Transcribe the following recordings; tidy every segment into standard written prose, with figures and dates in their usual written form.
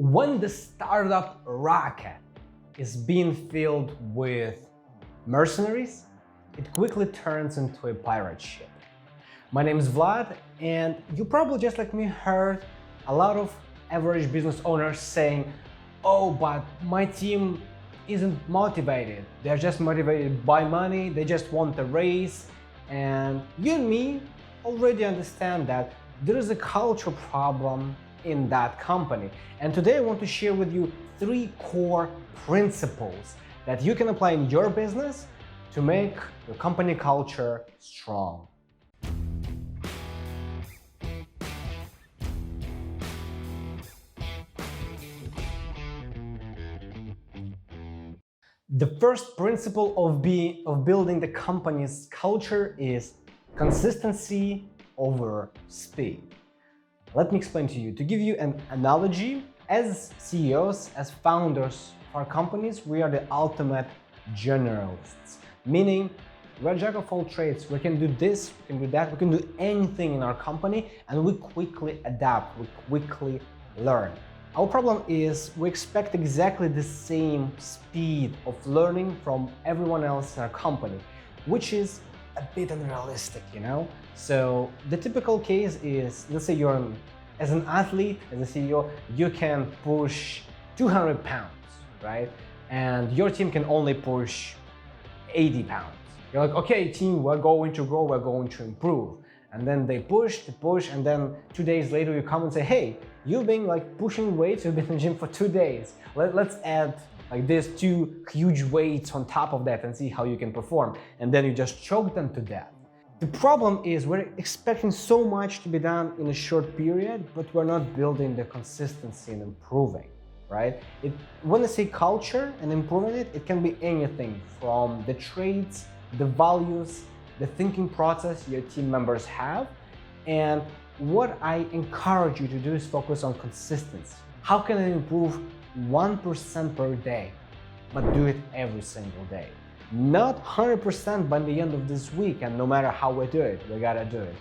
When the startup rocket is being filled with mercenaries, it quickly turns into a pirate ship. My name is Vlad, and you probably just like me heard a lot of average business owners saying, oh, but my team isn't motivated. They're just motivated by money, they just want a raise. And you and me already understand that there is a culture problem in that company. And today I want to share with you 3 core principles that you can apply in your business to make your company culture strong. The first principle of building the company's culture is consistency over speed. Let me explain to you. To give you an analogy, as CEOs, as founders of our companies, we are the ultimate generalists, meaning we're jack of all trades. We can do this, we can do that, we can do anything in our company, and we quickly adapt, we quickly learn. Our problem is we expect exactly the same speed of learning from everyone else in our company, which is a bit unrealistic, you know? So the typical case is, let's say as an athlete, as a CEO, you can push 200 pounds, right? And your team can only push 80 pounds. You're like, okay, team, we're going to grow, we're going to improve. And then they push, and then 2 days later you come and say, hey, you've been like pushing weights, you've been in the gym for 2 days. Let's add like these 2 huge weights on top of that and see how you can perform. And then you just choke them to death. The problem is we're expecting so much to be done in a short period, but we're not building the consistency and improving, right? When I say culture and improving it, it can be anything from the traits, the values, the thinking process your team members have. And what I encourage you to do is focus on consistency. How can I improve 1% per day, but do it every single day? Not 100% by the end of this week, and no matter how we do it, we gotta do it.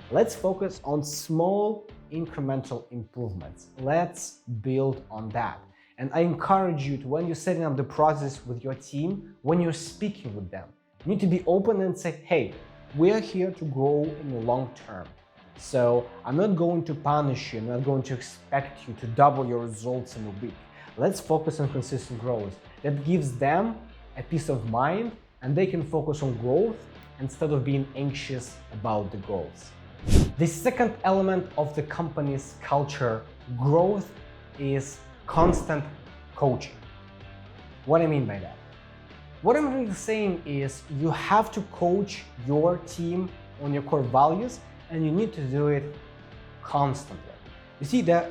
Let's focus on small incremental improvements. Let's build on that. And I encourage you to, when you're setting up the process with your team, when you're speaking with them, you need to be open and say, hey, we are here to grow in the long term. So I'm not going to punish you, I'm not going to expect you to double your results in a week. Let's focus on consistent growth. That gives them a peace of mind, and they can focus on growth instead of being anxious about the goals. The second element of the company's culture growth is constant coaching. What I mean by that? What I'm really saying is you have to coach your team on your core values, and you need to do it constantly. You see, the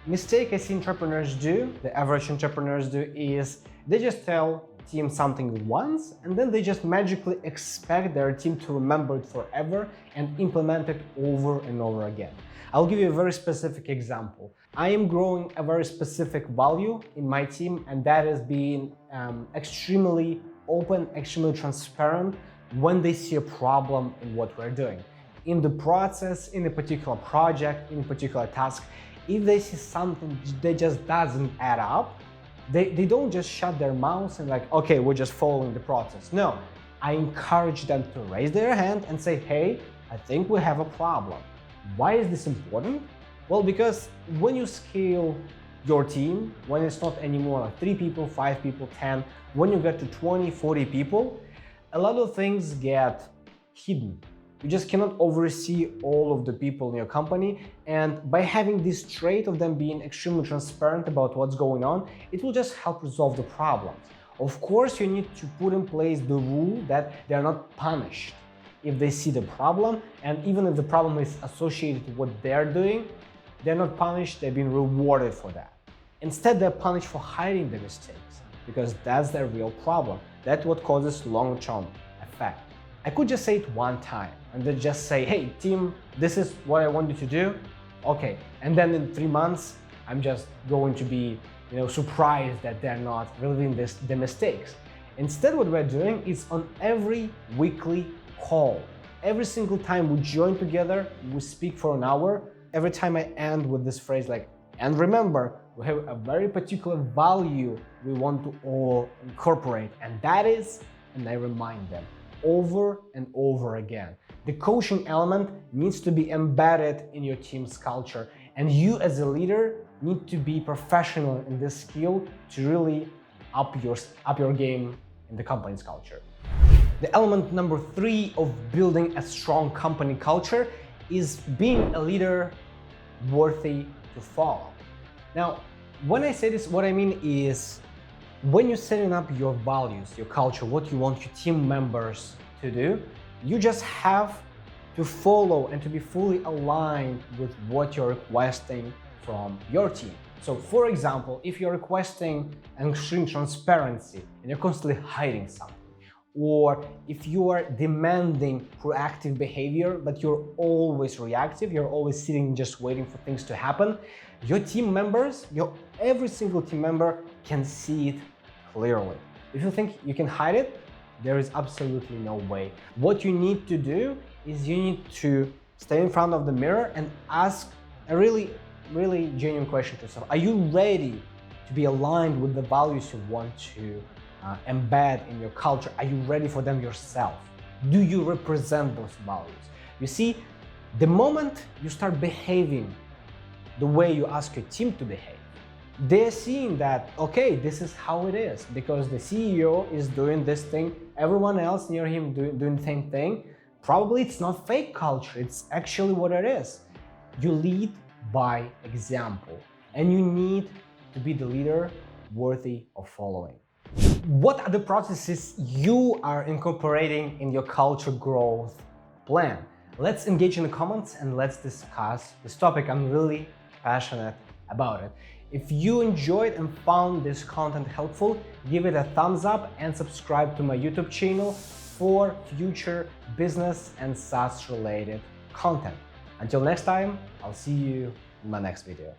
mistake I see entrepreneurs do, the average entrepreneurs do, is they just tell team something once, and then they just magically expect their team to remember it forever and implement it over and over again. I'll give you a very specific example. I am growing a very specific value in my team, and that is being extremely open, extremely transparent when they see a problem in what we're doing. In the process, in a particular project, in a particular task, if they see something that just doesn't add up, they don't just shut their mouths and like, okay, we're just following the process. No, I encourage them to raise their hand and say, hey, I think we have a problem. Why is this important? Well, because when you scale your team, when it's not anymore like 3 people, 5 people, 10, when you get to 20, 40 people, a lot of things get hidden. You just cannot oversee all of the people in your company, and by having this trait of them being extremely transparent about what's going on, it will just help resolve the problems. Of course, you need to put in place the rule that they're not punished if they see the problem, and even if the problem is associated with what they're doing, they're not punished, they're being rewarded for that. Instead, they're punished for hiding the mistakes, because that's their real problem. That's what causes long-term effect. I could just say it one time and then just say, hey team, this is what I want you to do. Okay, and then in 3 months, I'm just going to be surprised that they're not reliving the mistakes. Instead, what we're doing is on every weekly call. Every single time we join together, we speak for an hour. Every time I end with this phrase like, and remember, we have a very particular value we want to all incorporate, and that is, and I remind them over and over again, the coaching element needs to be embedded in your team's culture, and you as a leader need to be professional in this skill to really up your game in the company's culture. The element number 3 of building a strong company culture is being a leader worthy to follow. Now, when I say this, what I mean is when you're setting up your values, your culture, what you want your team members to do, you just have to follow and to be fully aligned with what you're requesting from your team. So for example, if you're requesting an extreme transparency and you're constantly hiding something, or if you are demanding proactive behavior but you're always reactive, you're always sitting just waiting for things to happen, your team members, every single team member can see it clearly. If you think you can hide it, there is absolutely no way. What you need to do is you need to stay in front of the mirror and ask a really genuine question to yourself. Are you ready to be aligned with the values you want to embed in your culture? Are you ready for them yourself? Do you represent those values? You see, the moment you start behaving the way you ask your team to behave, they're seeing that, okay, this is how it is because the CEO is doing this thing, everyone else near him doing the same thing. Probably it's not fake culture, it's actually what it is. You lead by example, and you need to be the leader worthy of following. What are the processes you are incorporating in your culture growth plan? Let's engage in the comments and let's discuss this topic. I'm really passionate about it. If you enjoyed and found this content helpful, give it a thumbs up and subscribe to my YouTube channel for future business and SaaS related content. Until next time, I'll see you in my next video.